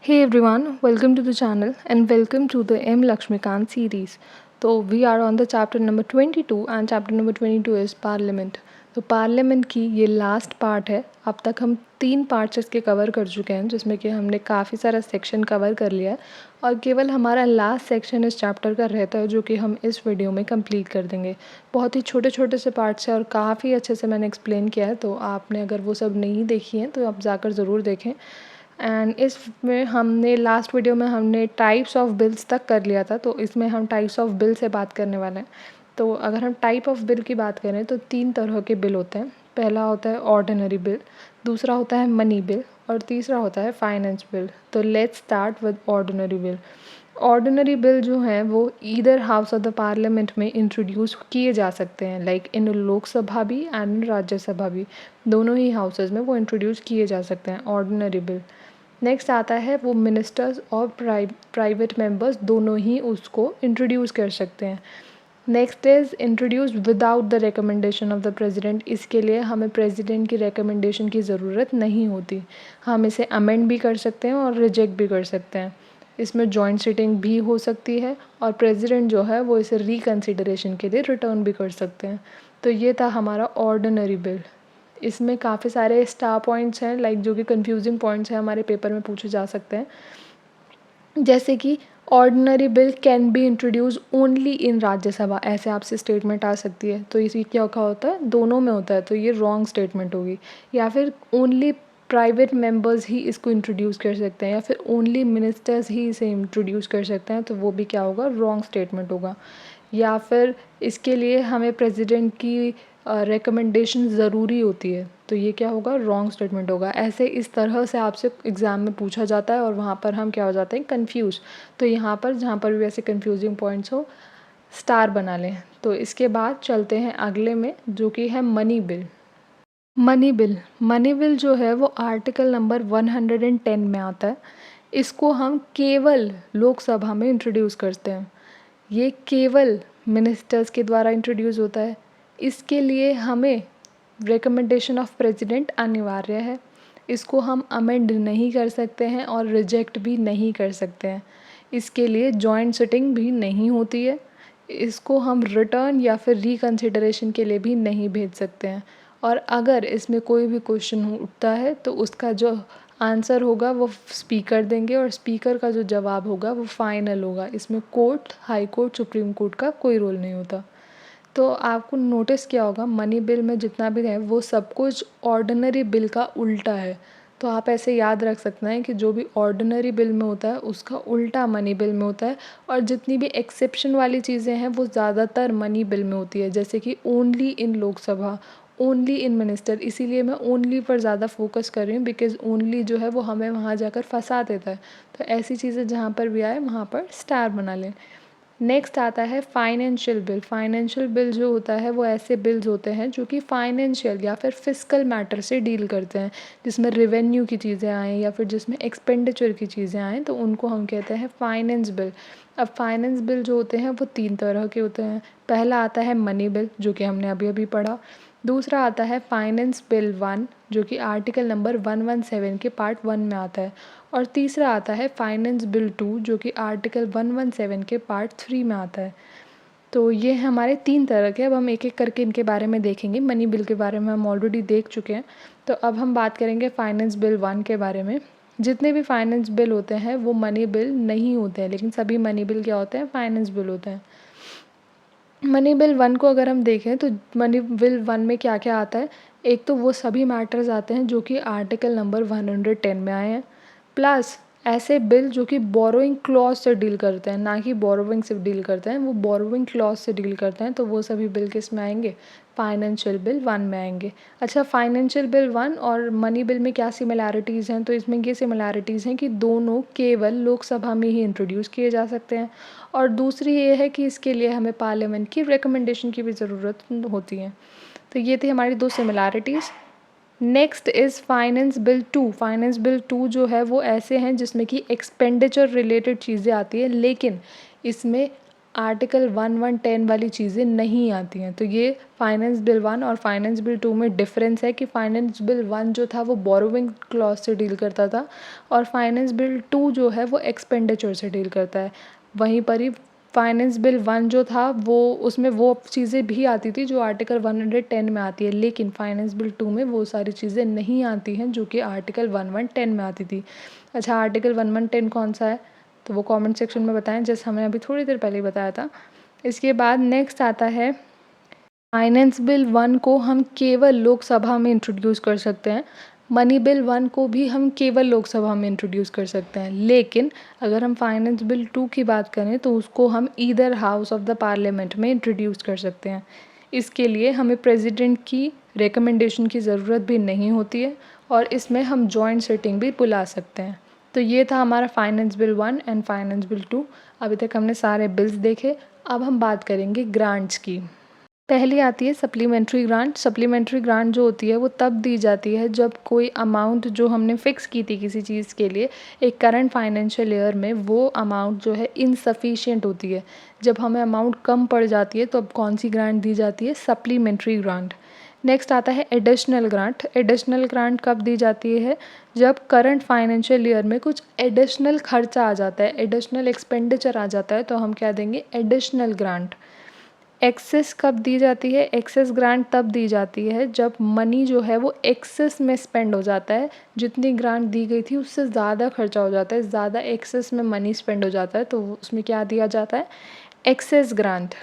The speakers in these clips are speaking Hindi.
Hey everyone, welcome to the channel and welcome to the M Lakshmikant series. तो we are on the chapter number 22 and chapter number 22 is Parliament. तो पार्लियामेंट की ये लास्ट पार्ट है. अब तक हम 3 पार्ट्स इसके कवर कर चुके हैं जिसमें कि हमने काफ़ी सारा सेक्शन कवर कर लिया है और केवल हमारा लास्ट सेक्शन इस चैप्टर का रहता है जो कि हम इस वीडियो में कंप्लीट कर देंगे. बहुत ही छोटे छोटे से पार्ट्स हैं और काफ़ी अच्छे से मैंने एक्सप्लेन किया है, तो आपने अगर वो सब नहीं देखी हैं तो आप जाकर ज़रूर देखें. एंड इसमें हमने लास्ट वीडियो में हमने टाइप्स ऑफ बिल्स तक कर लिया था, तो इसमें हम टाइप्स ऑफ बिल से बात करने वाले हैं. तो अगर हम टाइप ऑफ बिल की बात करें तो 3 तरह के बिल होते हैं. पहला होता है ऑर्डिनरी बिल, दूसरा होता है मनी बिल और तीसरा होता है फाइनेंस बिल. तो let's start with ordinary bill. Ordinary bill जो हैं वो either house of the parliament में इंट्रोड्यूस किए जा सकते हैं, लाइक इन लोकसभा भी एंड इन राज्यसभा भी, दोनों ही हाउसेज में वो इंट्रोड्यूस किए जा सकते हैं ऑर्डिनरी बिल. नेक्स्ट आता है वो मिनिस्टर्स और प्राइवेट मेंबर्स दोनों ही उसको इंट्रोड्यूस कर सकते हैं. Next is introduce without the recommendation of the president. इसके लिए हमें प्रेसिडेंट की रिकमेंडेशन की ज़रूरत नहीं होती. हम इसे अमेंड भी कर सकते हैं और रिजेक्ट भी कर सकते हैं. इसमें जॉइंट सिटिंग भी हो सकती है और प्रेसिडेंट जो है वो इसे रिकन्सिडरेशन के लिए रिटर्न भी कर सकते हैं. तो ये था हमारा ऑर्डिनरी बिल. इसमें काफ़ी सारे स्टार पॉइंट्स हैं, लाइक जो कि कंफ्यूजिंग पॉइंट्स हैं, हमारे पेपर में पूछे जा सकते हैं. जैसे कि ordinary bill can be introduce only in Rajya Sabha, ऐसे आपसे स्टेटमेंट आ सकती है. तो इसी क्या होता है, दोनों में होता है, तो ये रॉन्ग स्टेटमेंट होगी. या फिर ओनली प्राइवेट मेंबर्स ही इसको इंट्रोड्यूस कर सकते हैं, या फिर ओनली मिनिस्टर्स ही इसे इंट्रोड्यूस कर सकते हैं, तो वो भी क्या होगा, रॉन्ग स्टेटमेंट होगा. या फिर इसके लिए हमें प्रेसिडेंट की रिकमेंडेशन ज़रूरी होती है, तो ये क्या होगा, रॉन्ग स्टेटमेंट होगा. ऐसे इस तरह से आपसे एग्ज़ाम में पूछा जाता है और वहाँ पर हम क्या हो जाते हैं, कंफ्यूज. तो यहाँ पर जहाँ पर भी ऐसे कंफ्यूजिंग पॉइंट्स हो, स्टार बना लें. तो इसके बाद चलते हैं अगले में जो कि है मनी बिल. मनी बिल जो है वो आर्टिकल नंबर 110 में आता है. इसको हम केवल लोकसभा में इंट्रोड्यूस करते हैं. ये केवल मिनिस्टर्स के द्वारा इंट्रोड्यूस होता है. इसके लिए हमें रिकमेंडेशन ऑफ प्रेसिडेंट अनिवार्य है. इसको हम अमेंड नहीं कर सकते हैं और रिजेक्ट भी नहीं कर सकते हैं. इसके लिए जॉइंट सिटिंग भी नहीं होती है. इसको हम रिटर्न या फिर रिकन्सिडरेशन के लिए भी नहीं भेज सकते हैं. और अगर इसमें कोई भी क्वेश्चन उठता है तो उसका जो आंसर होगा वो स्पीकर देंगे और स्पीकर का जो जवाब होगा वो फाइनल होगा. इसमें court, high court, supreme court का कोई रोल नहीं होता. तो आपको नोटिस किया होगा मनी बिल में जितना भी है वो सब कुछ ऑर्डिनरी बिल का उल्टा है. तो आप ऐसे याद रख सकते हैं कि जो भी ऑर्डिनरी बिल में होता है उसका उल्टा मनी बिल में होता है. और जितनी भी एक्सेप्शन वाली चीज़ें हैं वो ज़्यादातर मनी बिल में होती है, जैसे कि only in Lok Sabha, only in minister. इसीलिए मैं ओनली पर ज़्यादा फोकस कर रही हूँ, बिकॉज़ ओनली जो है वो हमें वहाँ जाकर फंसा देता है. तो ऐसी चीज़ें जहाँ पर भी आए वहाँ पर स्टार बना लें. नेक्स्ट आता है फाइनेंशियल बिल. फाइनेंशियल बिल जो होता है वो ऐसे बिल्स होते हैं जो कि फाइनेंशियल या फिर फिस्कल मैटर से डील करते हैं, जिसमें रेवेन्यू की चीज़ें आएँ या फिर जिसमें एक्सपेंडिचर की चीज़ें आएँ, तो उनको हम कहते हैं फाइनेंस बिल. अब फाइनेंस बिल जो होते हैं वो 3 तरह के होते हैं. पहला आता है मनी बिल जो कि हमने अभी अभी पढ़ा. दूसरा आता है फाइनेंस बिल 1 जो कि आर्टिकल नंबर 117 के पार्ट 1 में आता है. और तीसरा आता है फाइनेंस बिल 2 जो कि आर्टिकल 117 के पार्ट 3 में आता है. तो ये हमारे 3 तरह के. अब हम एक एक करके इनके बारे में देखेंगे. मनी बिल के बारे में हम ऑलरेडी देख चुके हैं, तो अब हम बात करेंगे फाइनेंस बिल 1 के बारे में. जितने भी फाइनेंस बिल होते हैं वो मनी बिल नहीं होते हैं, लेकिन सभी मनी बिल क्या होते हैं, फाइनेंस बिल होते हैं. मनी बिल 1 को अगर हम देखें तो मनी बिल 1 में क्या क्या आता है. एक तो वो सभी मैटर्स आते हैं जो कि आर्टिकल नंबर 110 में आए हैं, प्लस ऐसे बिल जो कि बोरोइंग क्लॉज से डील करते हैं, ना कि बोरोइंग से डील करते हैं, वो बोरोइंग क्लॉज से डील करते हैं. तो वो सभी बिल किस में आएंगे, फाइनेंशियल बिल 1 में आएंगे. अच्छा, फाइनेंशियल बिल 1 और मनी बिल में क्या सिमिलैरिटीज़ हैं, तो इसमें ये सिमिलैरिटीज़ हैं कि दोनों केवल लोकसभा में ही इंट्रोड्यूस किए जा सकते हैं. और दूसरी ये है कि इसके लिए हमें पार्लियामेंट की रिकमेंडेशन की भी ज़रूरत होती है. तो ये थी हमारी 2 similarities. Next is finance bill 2. Finance bill 2 जो है वो ऐसे हैं जिसमें कि एक्सपेंडिचर रिलेटेड चीज़ें आती है, लेकिन इसमें आर्टिकल 1110 वाली चीज़ें नहीं आती हैं। तो ये फाइनेंस बिल 1 और फाइनेंस बिल 2 में डिफरेंस है कि फाइनेंस बिल 1 जो था वो बोरोइंग क्लॉज से डील करता था और फाइनेंस बिल 2 जो है वो एक्सपेंडिचर से डील करता है। वहीं पर ही फाइनेंस बिल 1 जो था वो उसमें वो चीज़ें भी आती थी जो आर्टिकल 110 में आती है, लेकिन फाइनेंस बिल 2 में वो सारी चीज़ें नहीं आती हैं जो कि आर्टिकल 1110 में आती थी। अच्छा, आर्टिकल 1110 कौन सा है तो वो कमेंट सेक्शन में बताएं, जैसे हमने अभी थोड़ी देर पहले ही बताया था। इसके बाद नेक्स्ट आता है फाइनेंस बिल 1 को हम केवल लोकसभा में इंट्रोड्यूस कर सकते हैं। मनी बिल 1 को भी हम केवल लोकसभा में इंट्रोड्यूस कर सकते हैं, लेकिन अगर हम फाइनेंस बिल 2 की बात करें तो उसको हम either house of the parliament में इंट्रोड्यूस कर सकते हैं। इसके लिए हमें प्रेसिडेंट की रिकमेंडेशन की ज़रूरत भी नहीं होती है और इसमें हम जॉइंट सिटिंग भी बुला सकते हैं। तो ये था हमारा finance bill 1 and finance bill 2। अभी तक हमने सारे बिल्स देखे। अब हम बात करेंगे ग्रांट्स की। पहली आती है सप्लीमेंट्री ग्रांट। सप्लीमेंट्री ग्रांट जो होती है वो तब दी जाती है जब कोई अमाउंट जो हमने फ़िक्स की थी किसी चीज़ के लिए एक करंट फाइनेंशियल ईयर में, वो अमाउंट जो है इनसफिशिएंट होती है। जब हमें अमाउंट कम पड़ जाती है तो अब कौन सी ग्रांट दी जाती है? Supplementary grant. नेक्स्ट आता है एडिशनल ग्रांट। एडिशनल ग्रांट कब दी जाती है? जब करंट फाइनेंशियल ईयर में कुछ एडिशनल खर्चा आ जाता है, एडिशनल एक्सपेंडिचर आ जाता है, तो हम क्या देंगे? Additional grant. एक्सेस कब दी जाती है? एक्सेस ग्रांट तब दी जाती है जब मनी जो है वो एक्सेस में स्पेंड हो जाता है, जितनी ग्रांट दी गई थी उससे ज़्यादा खर्चा हो जाता है, ज़्यादा एक्सेस में मनी स्पेंड हो जाता है, तो उसमें क्या दिया जाता है? Access grant.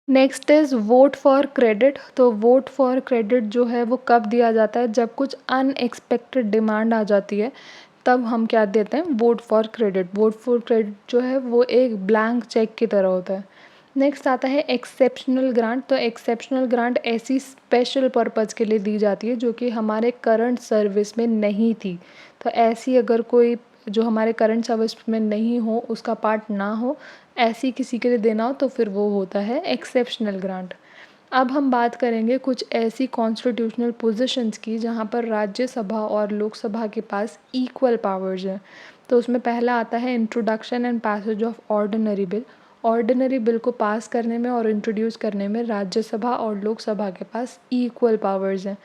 Next is vote for credit. तो वोट फॉर क्रेडिट जो है वो कब दिया जाता है? जब कुछ अनएक्सपेक्टेड डिमांड आ जाती है, तब हम क्या देते हैं? Vote for credit. Vote for credit जो है वो एक ब्लैंक चेक की तरह होता है। नेक्स्ट आता है एक्सेप्शनल ग्रांट। तो एक्सेप्शनल ग्रांट ऐसी स्पेशल पर्पज़ के लिए दी जाती है जो कि हमारे करंट सर्विस में नहीं थी। तो ऐसी अगर कोई जो हमारे करंट सर्विस में नहीं हो, उसका पार्ट ना हो, ऐसी किसी के लिए देना हो, तो फिर वो होता है एक्सेप्शनल ग्रांट। अब हम बात करेंगे कुछ ऐसी कॉन्स्टिट्यूशनल पोजीशंस की जहाँ पर राज्यसभा और लोकसभा के पास इक्वल पावर्स हैं। तो उसमें पहला आता है introduction and passage of ordinary bill. Ordinary bill को पास करने में और इंट्रोड्यूस करने में राज्यसभा और लोकसभा के पास इक्वल पावर्स हैं।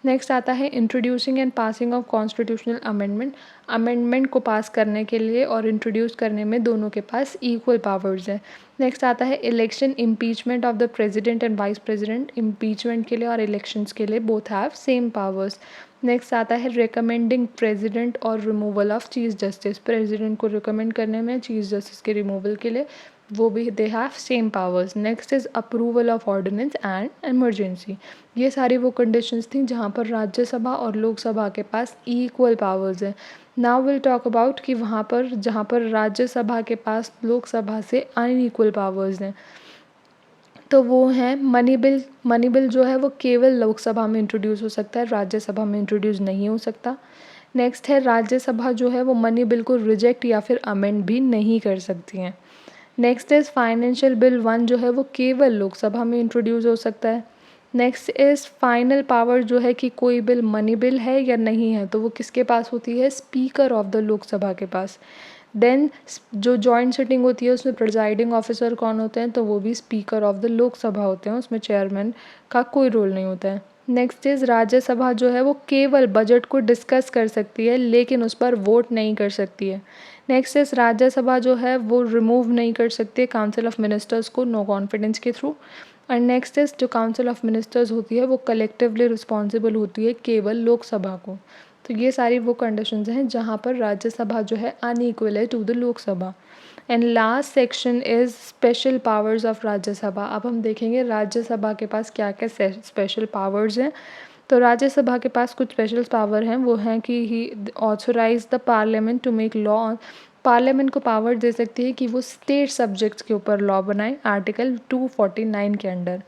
नेक्स्ट आता है introducing and passing of constitutional amendment. Amendment को पास करने के लिए और इंट्रोड्यूस करने में दोनों के पास इक्वल पावर्स हैं। नेक्स्ट आता है election impeachment of the president and vice president. Impeachment के लिए और इलेक्शंस के लिए both have same powers. Next आता है रिकमेंडिंग प्रेसिडेंट और removal of chief justice. President को रिकमेंड करने में, चीफ जस्टिस के रिमूवल के लिए, वो भी they have same powers. Next is approval of ordinance and emergency. ये सारी वो कंडीशंस थी जहाँ पर राज्यसभा और लोकसभा के पास इक्वल पावर्स हैं। नाउ विल टॉक अबाउट कि वहाँ पर जहाँ पर राज्यसभा के पास लोकसभा से अनइक्वल पावर्स हैं, तो वो हैं मनी बिल। मनी बिल जो है वो केवल लोकसभा में इंट्रोड्यूस हो सकता है, राज्यसभा में इंट्रोड्यूस नहीं हो सकता। नेक्स्ट है राज्यसभा जो है वो मनी बिल को रिजेक्ट या फिर अमेंड भी नहीं कर सकती हैं। नेक्स्ट इज़ फाइनेंशियल बिल 1 जो है वो केवल लोकसभा में इंट्रोड्यूस हो सकता है। नेक्स्ट इज़ फाइनल पावर जो है कि कोई बिल मनी बिल है या नहीं है, तो वो किसके पास होती है? स्पीकर ऑफ द लोकसभा के पास। देन जो जॉइंट सिटिंग होती है उसमें प्रिजाइडिंग ऑफिसर कौन होते हैं? तो वो भी स्पीकर ऑफ द लोकसभा होते हैं, उसमें चेयरमैन का कोई रोल नहीं होता है। नेक्स्ट इज़ राज्यसभा जो है वो केवल बजट को डिस्कस कर सकती है लेकिन उस पर वोट नहीं कर सकती है। नेक्स्ट इज़ राज्यसभा जो है वो रिमूव नहीं कर सकती काउंसिल ऑफ मिनिस्टर्स को नो कॉन्फिडेंस के थ्रू। एंड नेक्स्ट इज़ जो काउंसिल ऑफ मिनिस्टर्स होती है वो कलेक्टिवली रिस्पॉन्सिबल होती है केवल लोकसभा को। तो ये सारी वो कंडीशंस हैं जहाँ पर राज्यसभा जो है अनइक्वल है to the Lok Sabha. And last section is special powers of Rajya Sabha. अब हम देखेंगे राज्यसभा के पास क्या क्या स्पेशल पावर्स हैं। तो राज्यसभा के पास कुछ स्पेशल पावर हैं, वो हैं कि he authorize the parliament to make law. Parliament को पावर दे सकती है कि वो स्टेट सब्जेक्ट्स के ऊपर लॉ बनाए, आर्टिकल 249 के अंडर।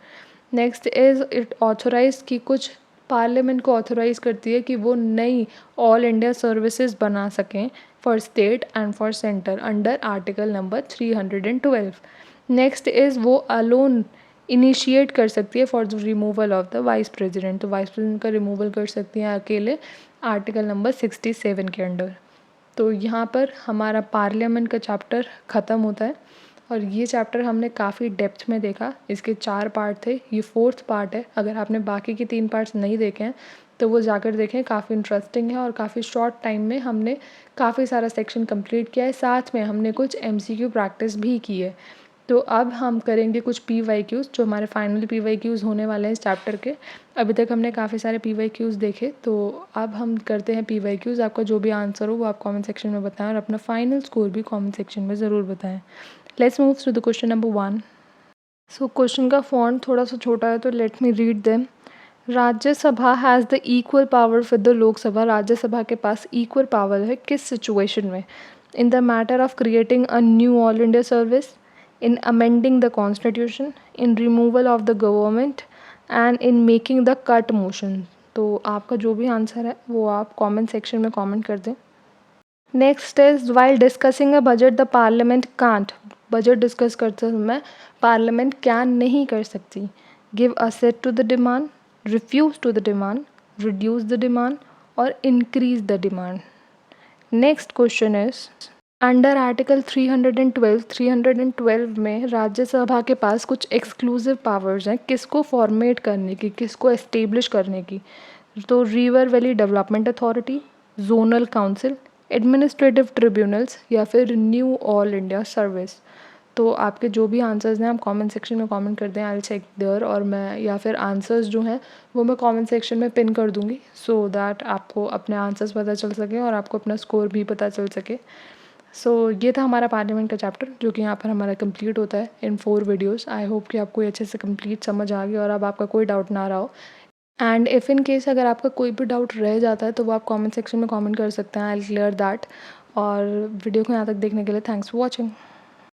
नेक्स्ट इज़ इट ऑथोराइज कि कुछ पार्लियामेंट को ऑथोराइज़ करती है कि वो नई ऑल इंडिया सर्विसेज बना सकें for state and for centre under article number 312। Next is वो अलोन इनिशिएट कर सकती है for the removal of the vice president. तो वाइस प्रेसिडेंट का रिमूवल कर सकती हैं अकेले आर्टिकल नंबर 67 के अंडर। तो यहाँ पर हमारा पार्लियामेंट का चैप्टर ख़त्म होता है। और ये चैप्टर हमने काफ़ी डेप्थ में देखा। इसके 4 पार्ट थे, ये 4th पार्ट है। अगर आपने बाकी के 3 पार्ट्स नहीं देखे हैं तो वो जाकर देखें, काफ़ी इंटरेस्टिंग है और काफ़ी शॉर्ट टाइम में हमने काफ़ी सारा सेक्शन कंप्लीट किया है। साथ में हमने कुछ MCQ प्रैक्टिस भी की है। तो अब हम करेंगे कुछ PYQs जो हमारे फाइनल PYQs होने वाले हैं इस चैप्टर के। अभी तक हमने काफ़ी सारे PYQs देखे, तो अब हम करते हैं PYQs। आपका जो भी आंसर हो वो आप कमेंट सेक्शन में बताएं और अपना फाइनल स्कोर भी कमेंट सेक्शन में ज़रूर बताएं। Let's move to the question number 1। So question का फॉन्ट थोड़ा सा छोटा है, तो let me read them. Rajya Sabha has the equal power with the Lok Sabha. Rajya Sabha के पास इक्वल पावर है किस सिचुएशन में? In the matter of creating a new all India service, in amending the constitution, in removal of the government and in making the cut motion। तो आपका जो भी आंसर है वो आप कमेंट सेक्शन में कमेंट कर दें। Next is while discussing a budget the parliament can't. Budget discuss करते समय पार्लियामेंट क्या नहीं कर सकती? Give assent to the demand, refuse to the demand, reduce the demand और increase the demand. Next question is under article 312 में राज्यसभा के पास कुछ एक्सक्लूसिव पावर्स हैं किसको फॉर्मेट करने की, किसको एस्टेब्लिश करने की? तो river valley development authority, zonal council, administrative tribunals या फिर न्यू ऑल इंडिया सर्विस। तो आपके जो भी आंसर्स हैं आप कमेंट सेक्शन में कमेंट कर दें, आई विल चेक देयर, और मैं या फिर आंसर्स जो हैं वो मैं कमेंट सेक्शन में पिन कर दूंगी सो दैट आपको अपने आंसर्स पता चल सके और आपको अपना स्कोर भी पता चल सके। ये था हमारा पार्लियामेंट का चैप्टर जो कि यहाँ पर हमारा कंप्लीट होता है इन 4 वीडियोस। आई होप कि आपको ये अच्छे से कंप्लीट समझ आ गई और अब आपका कोई डाउट ना रहा हो। एंड इफ़ इन केस अगर आपका कोई भी डाउट रह जाता है तो वो आप कमेंट सेक्शन में कमेंट कर सकते हैं, आई विल क्लियर दैट। और वीडियो को यहाँ तक देखने के लिए थैंक्स फॉर वॉचिंग।